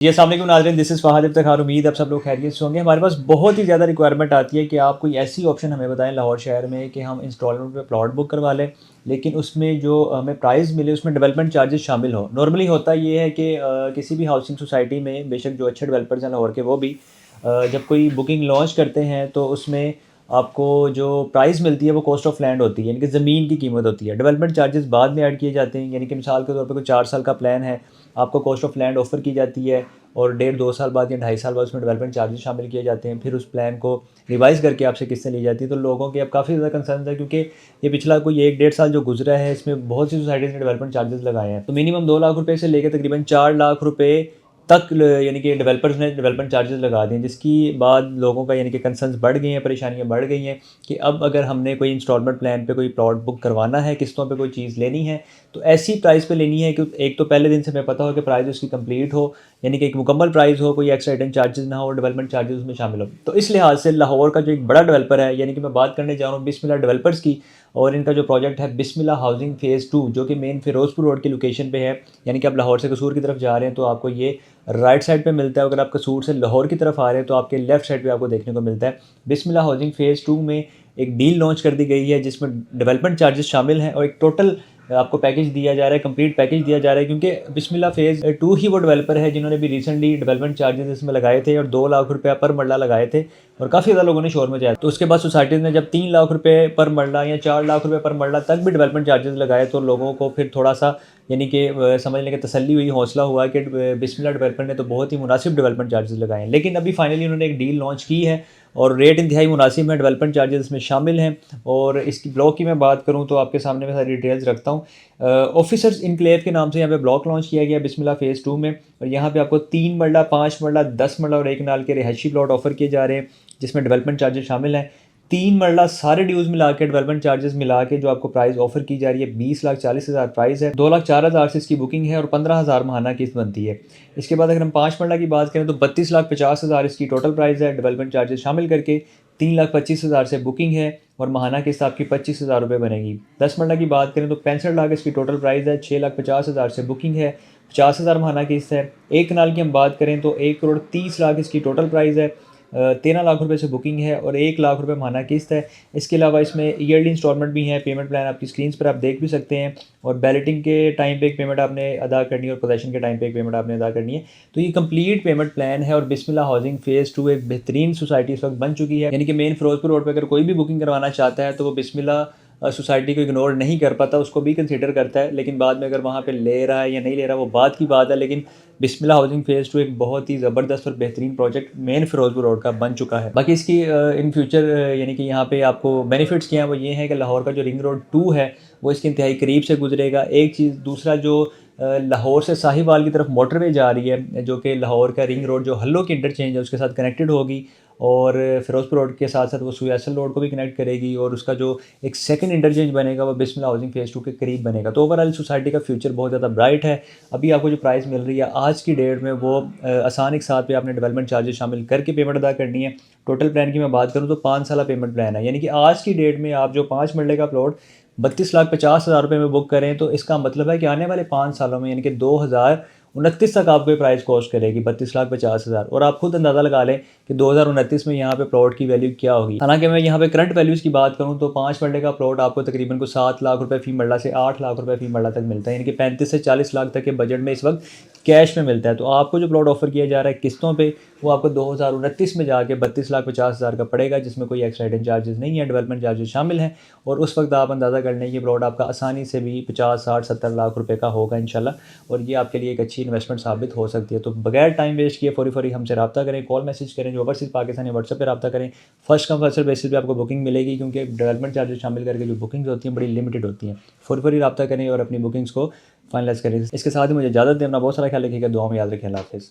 जी अस्सलाम वालेकुम नाज़रीन, दिस इज़ फ़हाद इफ्तिखार। उम्मीद आप सब लोग खैरियत से होंगे। हमारे पास बहुत ही ज़्यादा रिक्वायरमेंट आती है कि आप कोई ऐसी ऑप्शन हमें बताएं लाहौर शहर में कि हम इंस्टॉलमेंट पे प्लॉट बुक करवा लें, लेकिन उसमें जो हमें प्राइस मिले उसमें डेवलपमेंट चार्जेस शामिल हो। नॉर्मली होता ये है कि किसी भी हाउसिंग सोसाइटी में बेशक जो अच्छे डेवलपर्स हैं लाहौर के वो भी जब कोई बुकिंग लॉन्च करते हैं तो उसमें आपको जो प्राइस मिलती है वो कॉस्ट ऑफ लैंड होती है, यानी कि ज़मीन की कीमत होती है। डेवलपमेंट चार्जेस बाद में ऐड किए जाते हैं, यानी कि मिसाल के तौर पे कोई 4 साल का प्लान है, आपको कॉस्ट ऑफ लैंड ऑफ़र की जाती है और 1.5-2 साल बाद या 2.5 साल बाद उसमें डेवलपमेंट चार्जेस शामिल किए जाते हैं। फिर उस प्लान को रिवाइज़ करके आपसे किस्तें ली जाती है। तो लोगों के अब काफ़ी ज़्यादा कंसर्न है, क्योंकि ये पिछला कोई 1-1.5 साल जो गुजरा है इसमें बहुत सी सोसाइटीज़ ने डेवलपमेंट चार्जेस लगाए हैं। तो मिनिमम 2 लाख रुपए से लेकर तकरीबन 4 लाख रुपए तक यानी कि डेवलपर्स ने डेवलपमेंट चार्जेस लगा दिए हैं, जिसकी बाद लोगों का यानी कि कंसर्न्स बढ़ गई हैं, परेशानियाँ बढ़ गई हैं कि अब अगर हमने कोई इंस्टॉलमेंट प्लान पे कोई प्लॉट बुक करवाना है, किस्तों पे कोई चीज़ लेनी है, तो ऐसी प्राइस पे लेनी है कि एक तो पहले दिन से हमें पता हो कि प्राइस उसकी कंप्लीट हो, यानी कि एक मुकम्मल प्राइस हो, कोई एक्स्ट्रा हिडन चार्जेस ना हो, डेवलपमेंट चार्जेस उसमें शामिल हो। तो इस लिहाज से लाहौर का जो एक बड़ा डेवलपर है, यानी कि मैं बात करने जा रहा हूँ बिस्मिल्लाह डेवलपर्स की, और इनका जो प्रोजेक्ट है बिस्मिल्लाह हाउसिंग फ़ेज़ 2, जो कि मेन फ़िरोज़पुर रोड की लोकेशन पे है। यानी कि आप लाहौर से कसूर की तरफ जा रहे हैं तो आपको ये राइट साइड पे मिलता है, अगर आप कसूर से लाहौर की तरफ आ रहे हैं तो आपके लेफ्ट साइड पे आपको देखने को मिलता है। बिस्मिल्लाह हाउसिंग फ़ेज़ 2 में एक डील लॉन्च कर दी गई है जिसमें डेवलपमेंट चार्जेस शामिल हैं और एक टोटल आपको पैकेज दिया जा रहा है, कंप्लीट पैकेज दिया जा रहा है, क्योंकि बिस्मिल्लाह फ़ेज़ 2 ही वो डेवलपर है जिन्होंने भी रिसेंटली डेवलपमेंट चार्जेस इसमें लगाए थे और 2 लाख रुपया पर मरला लगाए थे और काफ़ी ज़्यादा लोगों ने शोर मचाया। तो उसके बाद सोसाइटीज़ ने जब 3 लाख रुपए पर मरला या 4 लाख रुपए पर मरला तक भी डेवलपमेंट चार्जेस लगाए तो लोगों को फिर थोड़ा सा यानी कि समझ लें कि तसल्ली हुई, हौसला हुआ कि बिस्मिल्लाह डेवलपर ने तो बहुत ही मुनासिब डेवलपमेंट चार्जेस लगाए हैं। लेकिन अभी फाइनली उन्होंने एक डील लॉन्च की है और रेट इंतहाई मुनासिब है, डेवलपमेंट चार्जेस इसमें शामिल हैं। और इसकी ब्लॉक की मैं बात करूँ तो आपके सामने मैं सारी डिटेल्स रखता हूँ। ऑफिसर्स इनक्लेव के नाम से यहाँ पे ब्लॉक लॉन्च किया गया बिस्मिल्लाह फ़ेज़ 2 में, और यहाँ पे आपको 3 मरला, 5 मरला, 10 मरला और 1 नाल के रिहायशी प्लॉट ऑफर किए जा रहे हैं, जिसमें डेवलपमेंट चार्जेस शामिल हैं। 3 मरला सारे ड्यूज़ मिला के, डेवलपमेंट चार्जेस मिला के जो आपको प्राइस ऑफर की जा रही है 20,40,000 प्राइस है। 2,04,000 से इसकी बुकिंग है और 15,000 माहाना किस्त बनती है। इसके बाद अगर हम 5 मरला की बात करें तो 32,50,000 इसकी टोटल प्राइस है, डेवलपमेंट चार्जेस शामिल करके 3,25,000 से बुकिंग है और माहाना किस्त आपकी 25,000 रुपये बनेगी। 10 मरला की बात करें तो 65 लाख इसकी टोटल प्राइस है, 6,50,000 से बुकिंग है, 50,000 माहाना किस्त है। 1 कनाल की हम बात करें तो 1,30,00,000 इसकी टोटल प्राइस है, 13 लाख रुपए से बुकिंग है और 1 लाख रुपए माहाना किस्त है। इसके अलावा इसमें ईयरली इंस्टॉलमेंट भी हैं, पेमेंट प्लान आपकी स्क्रीन पर आप देख भी सकते हैं, और बैलेटिंग के टाइम पे एक पेमेंट आपने अदा करनी है और पोजेसन के टाइम पे एक पेमेंट आपने अदा करनी है। तो ये कंप्लीट पेमेंट प्लान है और बिस्मिल्लाह हाउसिंग फ़ेज़ 2 एक बेहतरीन सोसाइटी इस वक्त बन चुकी है। यानी कि मेन फ़िरोज़पुर रोड पर अगर कोई भी बुकिंग करवाना चाहता है तो वो बिस्मिल्लाह सोसाइटी को इग्नोर नहीं कर पाता, उसको भी कंसीडर करता है, लेकिन बाद में अगर वहाँ पे ले रहा है या नहीं ले रहा वो बात की बात है। लेकिन बिस्मिल्लाह हाउसिंग फ़ेज़ 2 एक बहुत ही ज़बरदस्त और बेहतरीन प्रोजेक्ट मेन फ़िरोज़पुर रोड का बन चुका है। बाकी इसकी इन फ्यूचर यानी कि यहाँ पे आपको बेनिफिट्स क्या हैं, वो ये हैं कि लाहौर का जो रिंग रोड 2 है वो इसके इंतहाई करीब से गुजरेगा। एक चीज़, दूसरा जो लाहौर से साहिवाल की तरफ मोटरवे जा रही है जो कि लाहौर का रिंग रोड जो हल्लो की इंटरचेंज है उसके साथ कनेक्टेड होगी, और फ़िरोज़पुर रोड के साथ साथ वो सुयासल रोड को भी कनेक्ट करेगी, और उसका जो एक सेकंड इंटरचेंज बनेगा वो बिस्मिल्लाह हाउसिंग फ़ेज़ 2 के करीब बनेगा। तो ओवरऑल सोसाइटी का फ्यूचर बहुत ज़्यादा ब्राइट है। अभी आपको जो प्राइस मिल रही है आज की डेट में वो आसान एक साथ पे आपने डेवलपमेंट चार्जेस शामिल करके पेमेंट अदा करनी है। टोटल प्लान की मैं बात करूँ तो 5 साल पेमेंट प्लान है, यानी कि आज की डेट में आप जो 5 मरले का प्लॉट 32,50,000 रुपये में बुक करें तो इसका मतलब है कि आने वाले 5 सालों में यानी कि 2029 तक आपको ये प्राइस कॉस्ट करेगी 32,50,000, और आप खुद अंदाज़ा लगा लें कि 2029 में यहाँ पे प्लॉट की वैल्यू क्या होगी। हालांकि मैं यहाँ पे करंट वैल्यूज़ की बात करूँ तो 5 मरले का प्लॉट आपको तकरीबन को 7 लाख रुपए फी मरला से 8 लाख रुपए फी मरला तक मिलता है, यानी कि 35 से 40 लाख तक के बजट में इस वक्त कैश में मिलता है। तो आपको जो प्लॉट ऑफर किया जा रहा है किस्तों पे वो आपको 2029 में जाके 32,50,000 का पड़ेगा, जिसमें कोई एक्स्ट्रा हिडन चार्जेस नहीं है, डेवलपमेंट चार्जेस शामिल हैं, और उस वक्त आप अंदाज़ा कर लें कि प्लॉट आपका आसानी से भी 50, 60, 70 लाख रुपए का होगा इंशाल्लाह, और ये आपके लिए एक अच्छी इन्वेस्टमेंट साबित हो सकती है। तो बगैर टाइम वेस्ट किए फौरी फौरी हमसे रब्ता करें, कॉल मैसेज करें, जो ओवरसीज़ पाकिस्तान या व्हाट्सएप पर रब्ता करें। First come first serve basis पे आपको बुकिंग मिलेगी, क्योंकि डेवलपमेंट चार्जेस शामिल करके जो बुकिंग्स होती हैं बड़ी लिमिटेड होती हैं। फौरी फौरी रब्ता करें और अपनी बुकिंग्स को फाइनलाइज़ करें। इसके साथ ही मुझे इजाज़त दें, अपना बहुत सारा ख्याल रखिएगा, दुआ में याद रखें। अल्लाह हाफ़िज़।